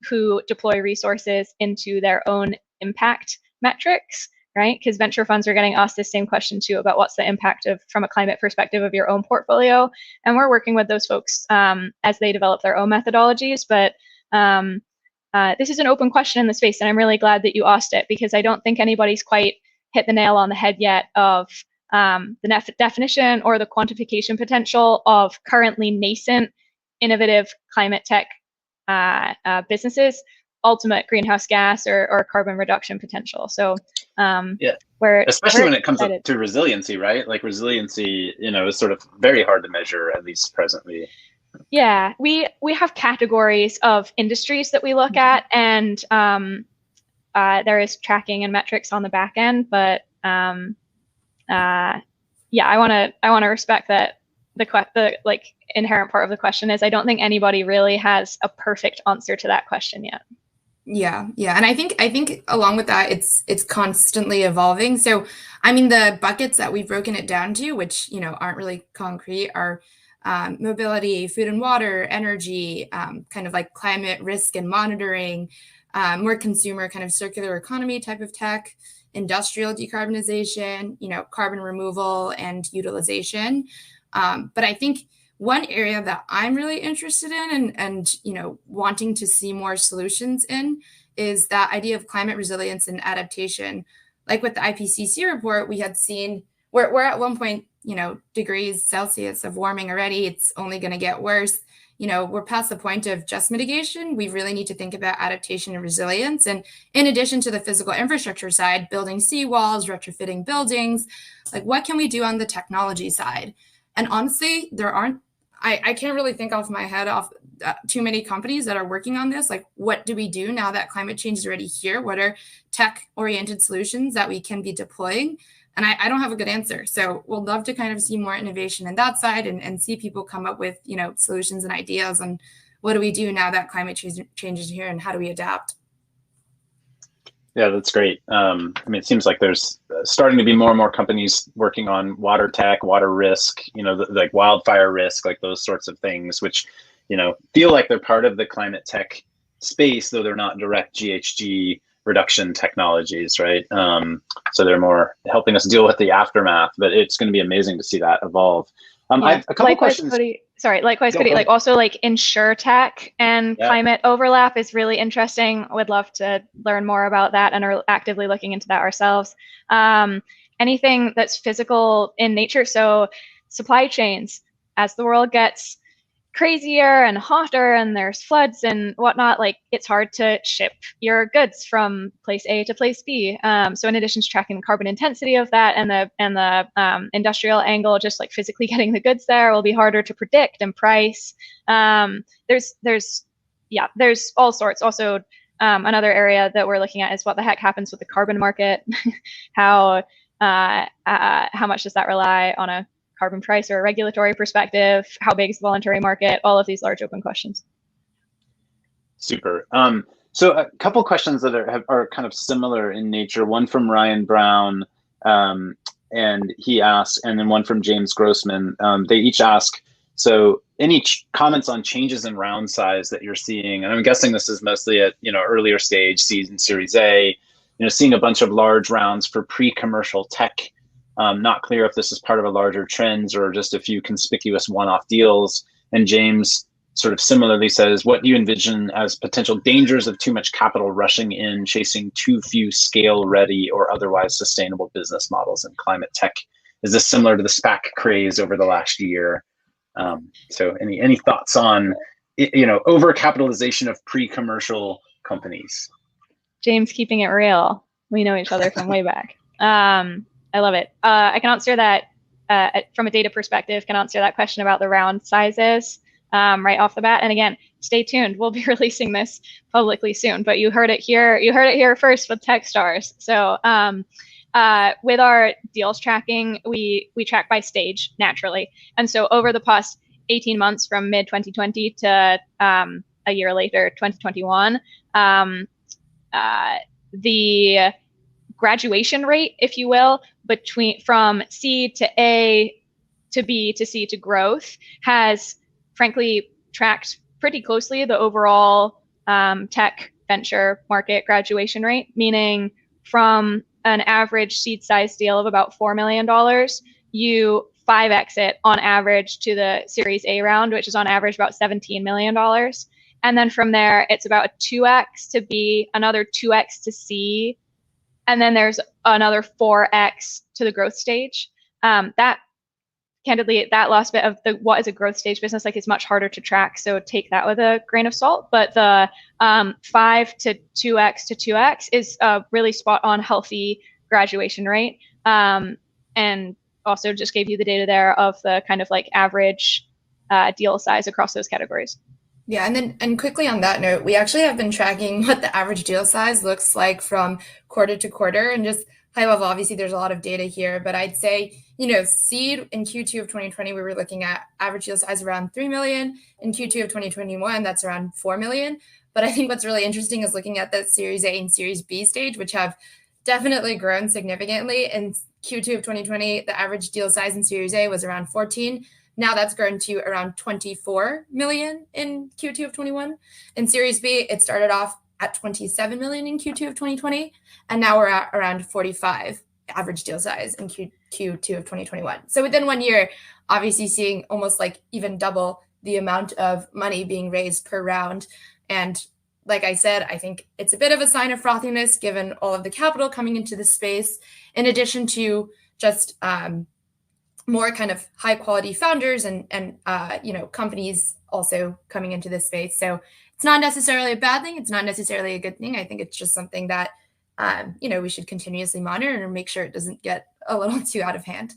who deploy resources into their own impact metrics, right? Because venture funds are getting asked the same question too about what's the impact of, from a climate perspective, of your own portfolio. And we're working with those folks as they develop their own methodologies. But this is an open question in the space, and I'm really glad that you asked it, because I don't think anybody's quite hit the nail on the head yet of the definition or the quantification potential of currently nascent, innovative climate tech businesses, ultimate greenhouse gas or carbon reduction potential. So yeah, we're especially when it comes up to resiliency, right? Like resiliency, is sort of very hard to measure, at least presently. Yeah, we have categories of industries that we look at, and there is tracking and metrics on the back end, but yeah, I want to respect that the like inherent part of the question is I don't think anybody really has a perfect answer to that question yet. Yeah, and I think along with that, it's constantly evolving. So, I mean, the buckets that we've broken it down to, which aren't really concrete, are mobility, food and water, energy, kind of like climate risk and monitoring, more consumer kind of circular economy type of tech, industrial decarbonization, carbon removal and utilization. But I think one area that I'm really interested in and wanting to see more solutions in is that idea of climate resilience and adaptation. Like with the IPCC report, we had seen we're at 1 degrees Celsius of warming already. It's only going to get worse. We're past the point of just mitigation. We really need to think about adaptation and resilience. And in addition to the physical infrastructure side, building seawalls, retrofitting buildings, like what can we do on the technology side? And honestly, I can't really think off my head too many companies that are working on this. Like, what do we do now that climate change is already here? What are tech-oriented solutions that we can be deploying? And I don't have a good answer. So we'll love to kind of see more innovation in that side and see people come up with, solutions and ideas on what do we do now that climate change is here and how do we adapt? Yeah, that's great. I mean, it seems like there's starting to be more and more companies working on water tech, water risk, like wildfire risk, like those sorts of things, which, feel like they're part of the climate tech space, though they're not direct GHG reduction technologies, right? So they're more helping us deal with the aftermath, but it's going to be amazing to see that evolve. I have a couple questions. Cody, like also like InsurTech and climate overlap is really interesting. Would love to learn more about that and are actively looking into that ourselves. Anything that's physical in nature, so supply chains, as the world gets crazier and hotter and there's floods and whatnot, like it's hard to ship your goods from place A to place B. So in addition to tracking the carbon intensity of that and the industrial angle, just like physically getting the goods there will be harder to predict and price. There's all sorts. Also, another area that we're looking at is what the heck happens with the carbon market. How much does that rely on a carbon price or a regulatory perspective? How big is the voluntary market? All of these large open questions. Super. So a couple questions that are kind of similar in nature. One from Ryan Brown, and he asks, and then one from James Grossman. They each ask, so any comments on changes in round size that you're seeing? And I'm guessing this is mostly at earlier stage, seed and Series A. Seeing a bunch of large rounds for pre-commercial tech. Not clear if this is part of a larger trends or just a few conspicuous one-off deals. And James sort of similarly says, what do you envision as potential dangers of too much capital rushing in, chasing too few scale-ready or otherwise sustainable business models in climate tech? Is this similar to the SPAC craze over the last year? So any thoughts on overcapitalization of pre-commercial companies? James keeping it real. We know each other from way back. I love it. I can answer that from a data perspective, can answer that question about the round sizes right off the bat. And again, stay tuned. We'll be releasing this publicly soon, but you heard it here. You heard it here first with Techstars. So with our deals tracking, we track by stage naturally. And so over the past 18 months from mid 2020 to a year later, 2021, the graduation rate, if you will, from seed to A to B to C to growth has frankly tracked pretty closely the overall tech venture market graduation rate, meaning from an average seed size deal of about $4 million, you 5x it on average to the Series A round, which is on average about $17 million. And then from there, it's about a 2x to B, another 2x to C, and then there's another 4x to the growth stage. Candidly, that last bit of what is a growth stage business like is much harder to track, so take that with a grain of salt. But the 5 to 2x to 2x is a really spot on healthy graduation rate. And also just gave you the data there of the kind of like average deal size across those categories. Yeah, and quickly on that note, we actually have been tracking what the average deal size looks like from quarter to quarter, and just high level, obviously there's a lot of data here, but I'd say, seed in Q2 of 2020, we were looking at average deal size around 3 million. In Q2 of 2021, that's around 4 million. But I think what's really interesting is looking at the Series A and Series B stage, which have definitely grown significantly. In Q2 of 2020, the average deal size in Series A was around 14. Now that's grown to around 24 million in Q2 of 21. In Series B, it started off at 27 million in Q2 of 2020, and now we're at around 45 average deal size in Q2 of 2021. So within 1 year, obviously seeing almost like even double the amount of money being raised per round. And like I said, I think it's a bit of a sign of frothiness given all of the capital coming into the space, in addition to just more kind of high quality founders and companies also coming into this space. So it's not necessarily a bad thing. It's not necessarily a good thing. I think it's just something that, we should continuously monitor and make sure it doesn't get a little too out of hand.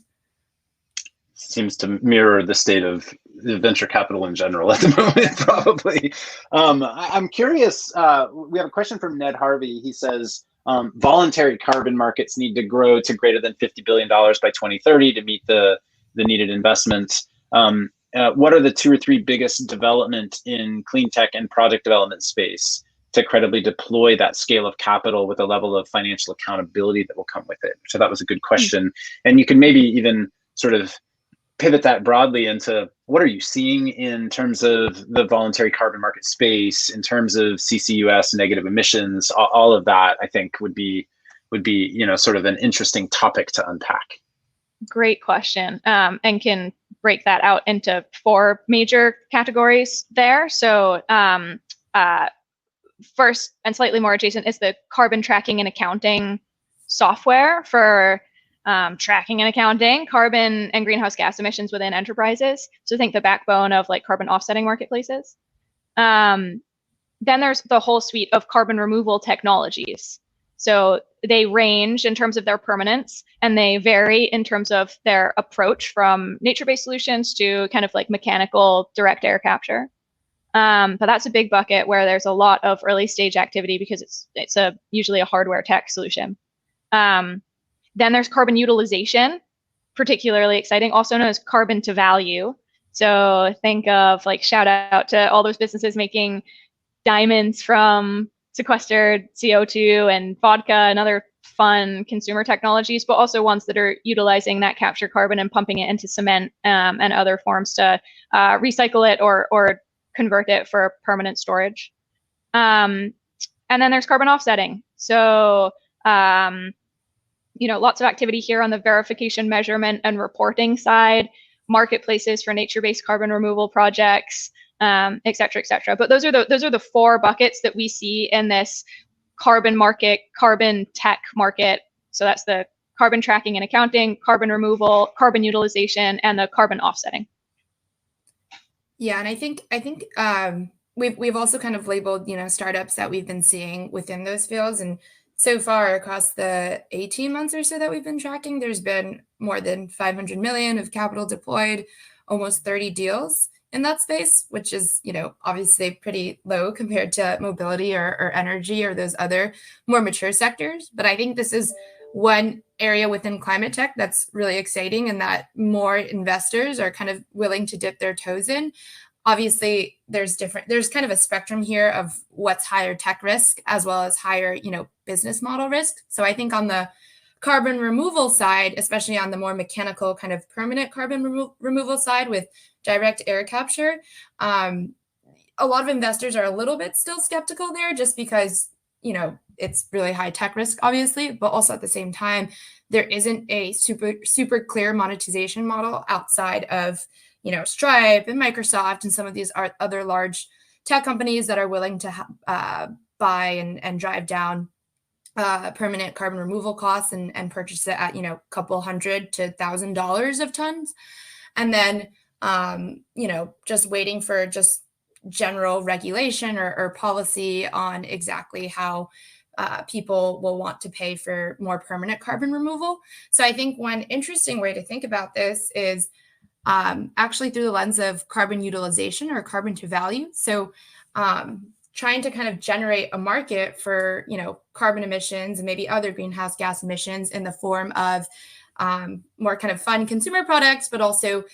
Seems to mirror the state of venture capital in general at the moment, probably. I'm curious, we have a question from Ned Harvey. He says, voluntary carbon markets need to grow to greater than $50 billion by 2030 to meet the needed investments. What are the 2 or 3 biggest development in clean tech and product development space to credibly deploy that scale of capital with a level of financial accountability that will come with it? So that was a good question. And you can maybe even sort of pivot that broadly into what are you seeing in terms of the voluntary carbon market space, in terms of CCUS, negative emissions, all of that, I think would be sort of an interesting topic to unpack. Great question, and can break that out into 4 major categories there. So first, and slightly more adjacent, is the carbon tracking and accounting software for tracking and accounting carbon and greenhouse gas emissions within enterprises. So think the backbone of like carbon offsetting marketplaces. Then there's the whole suite of carbon removal technologies. So they range in terms of their permanence, and they vary in terms of their approach from nature-based solutions to kind of like mechanical direct air capture. But that's a big bucket where there's a lot of early stage activity because it's usually a hardware tech solution. Then there's carbon utilization, particularly exciting, also known as carbon to value. So think of like shout out to all those businesses making diamonds from sequestered CO2 and vodka and other fun consumer technologies, but also ones that are utilizing that captured carbon and pumping it into cement and other forms to recycle it or convert it for permanent storage. And then there's carbon offsetting. So lots of activity here on the verification, measurement, and reporting side, marketplaces for nature-based carbon removal projects, et cetera, et cetera. But those are the 4 buckets that we see in this carbon market, carbon tech market. So that's the carbon tracking and accounting, carbon removal, carbon utilization, and the carbon offsetting. Yeah, and I think we've also kind of labeled startups that we've been seeing within those fields, and so far across the 18 months or so that we've been tracking, there's been more than 500 million of capital deployed, almost 30 deals in that space, which is, obviously pretty low compared to mobility or energy or those other more mature sectors. But I think this is one area within climate tech that's really exciting and that more investors are kind of willing to dip their toes in. Obviously, there's kind of a spectrum here of what's higher tech risk as well as higher, business model risk. So I think on the carbon removal side, especially on the more mechanical kind of permanent carbon removal side with direct air capture, a lot of investors are a little bit still skeptical there just because, it's really high tech risk, obviously, but also at the same time, there isn't a super clear monetization model outside of, Stripe and Microsoft and some of these other large tech companies that are willing to buy and drive down permanent carbon removal costs and purchase it at, couple $100 to $1,000 of tons. And then, just waiting for just general regulation or policy on exactly how people will want to pay for more permanent carbon removal. So I think one interesting way to think about this is actually through the lens of carbon utilization or carbon to value. So trying to kind of generate a market for, carbon emissions and maybe other greenhouse gas emissions in the form of more kind of fun consumer products, but also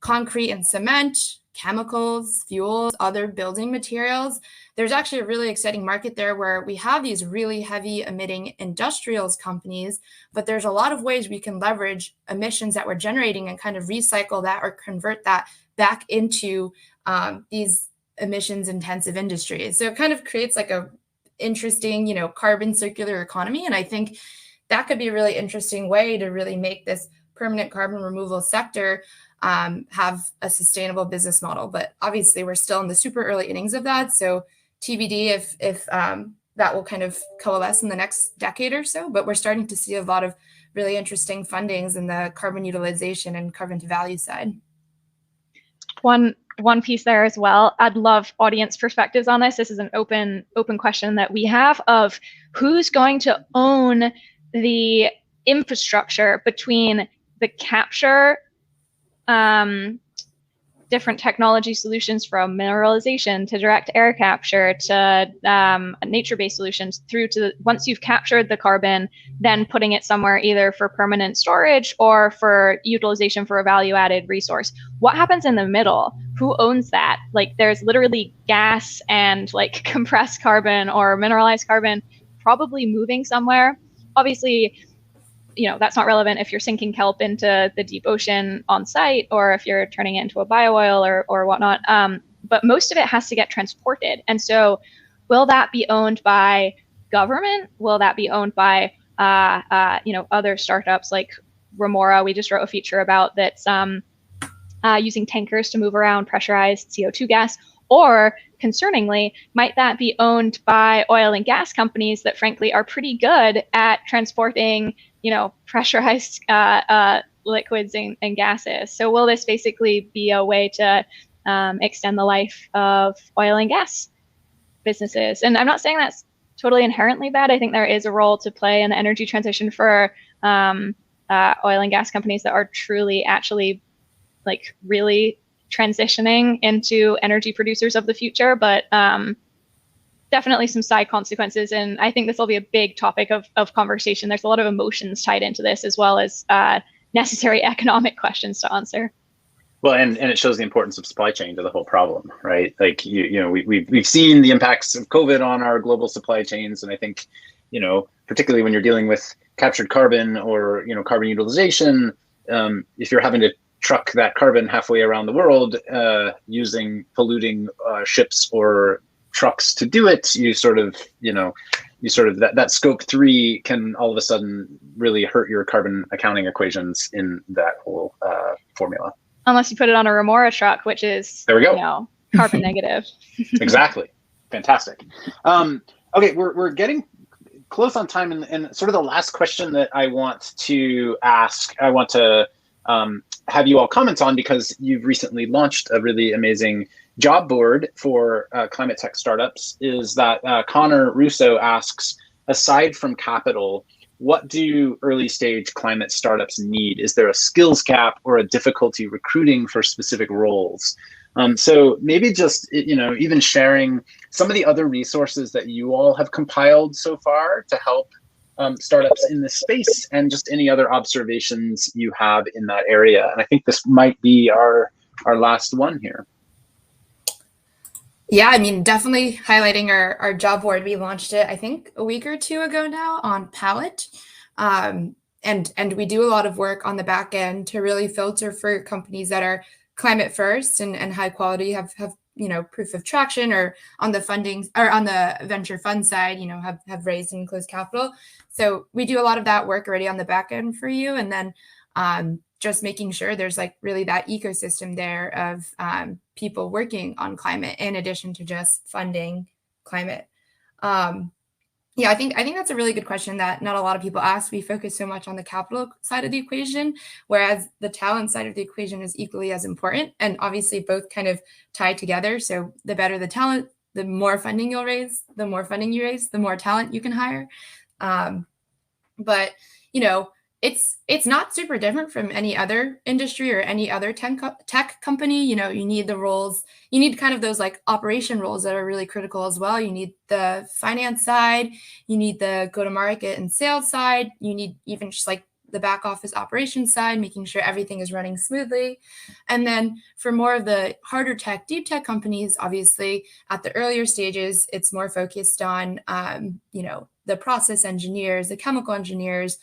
concrete and cement, chemicals, fuels, other building materials. There's actually a really exciting market there where we have these really heavy emitting industrials companies, but there's a lot of ways we can leverage emissions that we're generating and kind of recycle that or convert that back into these emissions intensive industries. So it kind of creates like a interesting, carbon circular economy. And I think that could be a really interesting way to really make this permanent carbon removal sector have a sustainable business model. But obviously we're still in the super early innings of that. So TBD if that will kind of coalesce in the next decade or so, but we're starting to see a lot of really interesting fundings in the carbon utilization and carbon to value side. One piece there as well. I'd love audience perspectives on this. This is an open question that we have of who's going to own the infrastructure between the capture, different technology solutions from mineralization to direct air capture to nature-based solutions through to once you've captured the carbon, then putting it somewhere either for permanent storage or for utilization for a value-added resource. What happens in the middle? Who owns that? Like there's literally gas and like compressed carbon or mineralized carbon probably moving somewhere. Obviously, that's not relevant if you're sinking kelp into the deep ocean on site or if you're turning it into a bio-oil or whatnot. But most of it has to get transported. And so will that be owned by government? Will that be owned by, other startups like Remora? We just wrote a feature about that's using tankers to move around pressurized CO2 gas. Or concerningly, might that be owned by oil and gas companies that frankly are pretty good at transporting pressurized liquids and gases? So will this basically be a way to extend the life of oil and gas businesses? And I'm not saying that's totally inherently bad. I think there is a role to play in the energy transition for oil and gas companies that are truly actually like really transitioning into energy producers of the future, but definitely some side consequences. And I think this will be a big topic of conversation. There's a lot of emotions tied into this as well as necessary economic questions to answer. Well, and it shows the importance of supply chain to the whole problem, right? Like we've seen the impacts of COVID on our global supply chains, and I think particularly when you're dealing with captured carbon or carbon utilization, if you're having to truck that carbon halfway around the world using polluting ships or trucks to do it, that scope 3 can all of a sudden really hurt your carbon accounting equations in that whole formula. Unless you put it on a Remora truck, which is there we go. Carbon negative. Exactly. Fantastic. Okay, we're getting close on time, and sort of the last question that I want to ask, I want to have you all comment on, because you've recently launched a really amazing job board for climate tech startups, is that Connor Russo asks, aside from capital, what do early stage climate startups need? Is there a skills gap or a difficulty recruiting for specific roles? So maybe just, even sharing some of the other resources that you all have compiled so far to help startups in this space, and just any other observations you have in that area. And I think this might be our last one here. Yeah, I mean, definitely highlighting our job board. We launched it, I think, a week or two ago now on Palette. And we do a lot of work on the back end to really filter for companies that are climate first and high quality, have proof of traction, or on the funding or on the venture fund side, have raised and closed capital. So we do a lot of that work already on the back end for you. And then just making sure there's like really that ecosystem there of people working on climate in addition to just funding climate. Yeah, I think that's a really good question that not a lot of people ask. We focus so much on the capital side of the equation, whereas the talent side of the equation is equally as important, and obviously both kind of tie together. So the better the talent, the more funding you'll raise, the more funding you raise, the more talent you can hire. But it's not super different from any other industry or any other tech company. You need the roles, you need kind of those like operation roles that are really critical as well. You need the finance side, you need the go-to-market and sales side, you need even just like the back office operations side, making sure everything is running smoothly. And then for more of the harder tech, deep tech companies, obviously at the earlier stages, it's more focused on, the process engineers, the chemical engineers,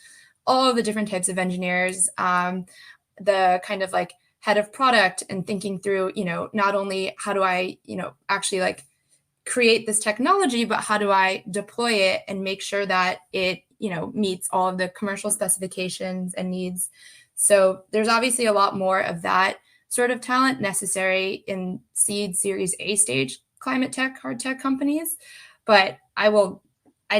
all of the different types of engineers, the kind of like head of product, and thinking through, not only how do I, actually like create this technology, but how do I deploy it and make sure that it, meets all of the commercial specifications and needs. So there's obviously a lot more of that sort of talent necessary in seed Series A stage climate tech, hard tech companies. But I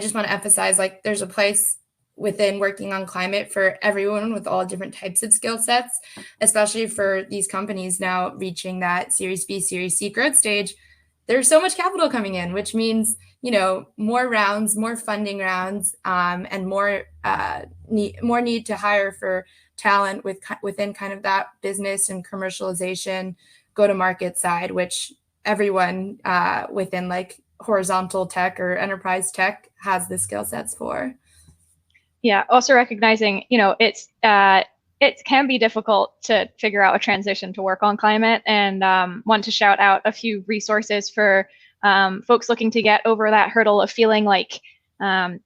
just want to emphasize, like, there's a place within working on climate for everyone with all different types of skill sets, especially for these companies now reaching that Series B, Series C growth stage. There's so much capital coming in, which means, more rounds, more funding rounds, and more need to hire for talent within kind of that business and commercialization go-to-market side, which everyone within like horizontal tech or enterprise tech has the skill sets for. Yeah, also recognizing, it can be difficult to figure out a transition to work on climate, and want to shout out a few resources for folks looking to get over that hurdle of feeling like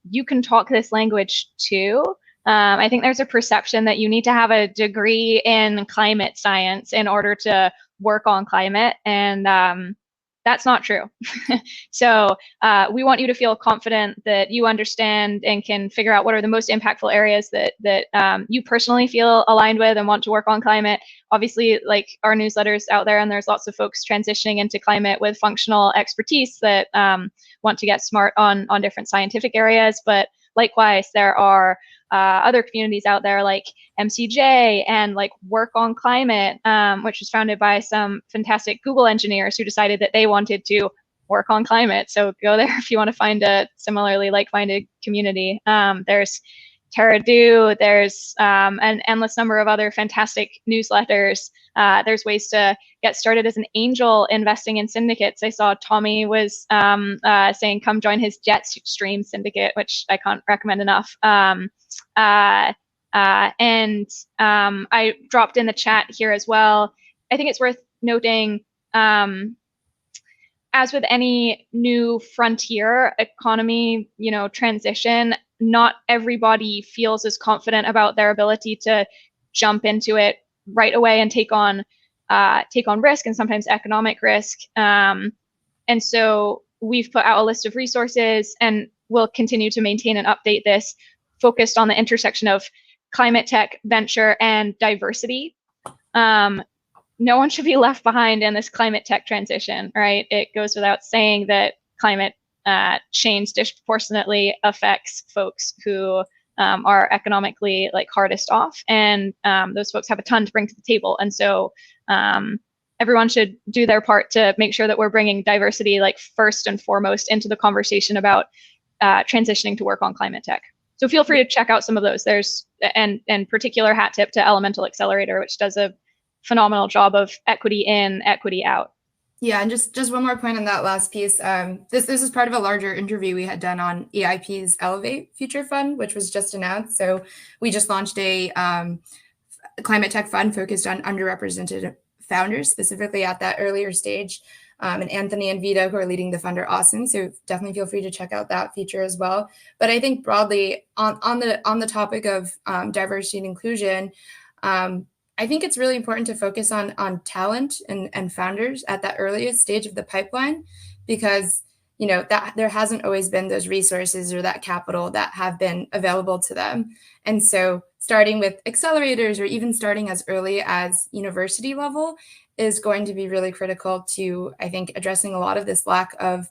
you can talk this language too. I think there's a perception that you need to have a degree in climate science in order to work on climate, and that's not true. So we want you to feel confident that you understand and can figure out what are the most impactful areas that you personally feel aligned with and want to work on climate. Obviously, like, our newsletters out there, and there's lots of folks transitioning into climate with functional expertise that want to get smart on different scientific areas. But likewise, there are other communities out there like MCJ and like Work on Climate, which was founded by some fantastic Google engineers who decided that they wanted to work on climate. So go there if you want to find a similarly like-minded community. There's TerraDo, there's an endless number of other fantastic newsletters. There's ways to get started as an angel investing in syndicates. I saw Tommy was saying come join his Jetstream syndicate, which I can't recommend enough. And I dropped in the chat here as well. I think it's worth noting, as with any new frontier economy, transition, not everybody feels as confident about their ability to jump into it right away and take on risk, and sometimes economic risk. And so we've put out a list of resources, and we'll continue to maintain and update this, focused on the intersection of climate tech, venture, and diversity. No one should be left behind in this climate tech transition, right? It goes without saying that climate change disproportionately affects folks who are economically hardest off, and those folks have a ton to bring to the table. And so everyone should do their part to make sure that we're bringing diversity first and foremost into the conversation about transitioning to work on climate tech. So feel free to check out some of those. There's and particular hat tip to Elemental Accelerator, which does a phenomenal job of equity in, equity out. Yeah, and just one more point on that last piece. This is part of a larger interview we had done on EIP's Elevate Future Fund, which was just announced. So we just launched a climate tech fund focused on underrepresented founders, specifically at that earlier stage. And Anthony and Vita, who are leading the fund, are awesome. So definitely feel free to check out that feature as well. But I think broadly on the topic of diversity and inclusion, I think it's really important to focus on talent and founders at that earliest stage of the pipeline, because that there hasn't always been those resources or that capital that have been available to them. And so starting with accelerators or even starting as early as university level is going to be really critical to, I think, addressing a lot of this lack of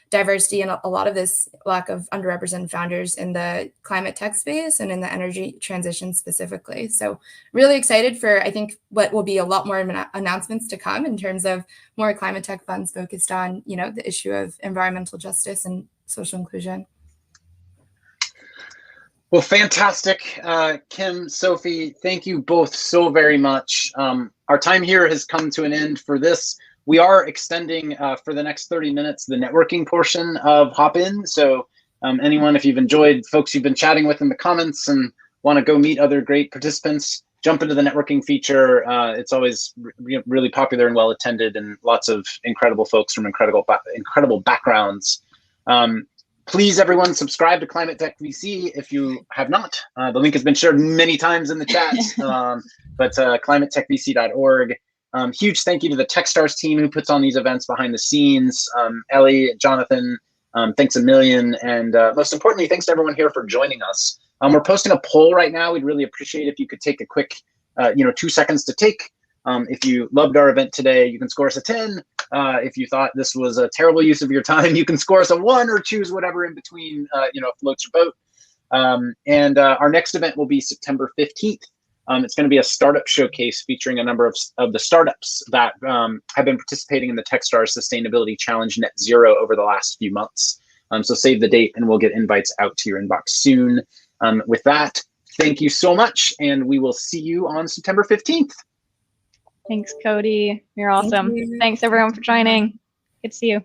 diversity and a lot of this lack of underrepresented founders in the climate tech space and in the energy transition specifically. So really excited for, I think, what will be a lot more announcements to come in terms of more climate tech funds focused on, the issue of environmental justice and social inclusion. Well, fantastic. Kim, Sophie, thank you both so very much. Our time here has come to an end for this. We are extending for the next 30 minutes the networking portion of Hop In. So anyone, if you've enjoyed folks you've been chatting with in the comments and want to go meet other great participants, jump into the networking feature. It's always really popular and well attended, and lots of incredible folks from incredible backgrounds. Please, everyone, subscribe to Climate Tech VC if you have not. The link has been shared many times in the chat, but climatetechvc.org. Huge thank you to the Techstars team who puts on these events behind the scenes. Ellie, Jonathan, thanks a million. And most importantly, thanks to everyone here for joining us. We're posting a poll right now. We'd really appreciate if you could take a quick 2 seconds to take. If you loved our event today, you can score us a 10. If you thought this was a terrible use of your time, you can score us a 1 or choose whatever in between, floats your boat. And our next event will be September 15th. It's going to be a startup showcase featuring a number of the startups that have been participating in the Techstars Sustainability Challenge Net Zero over the last few months. So save the date and we'll get invites out to your inbox soon. With that, thank you so much, and we will see you on September 15th. Thanks, Cody. You're awesome. Thanks, everyone, for joining. Good to see you.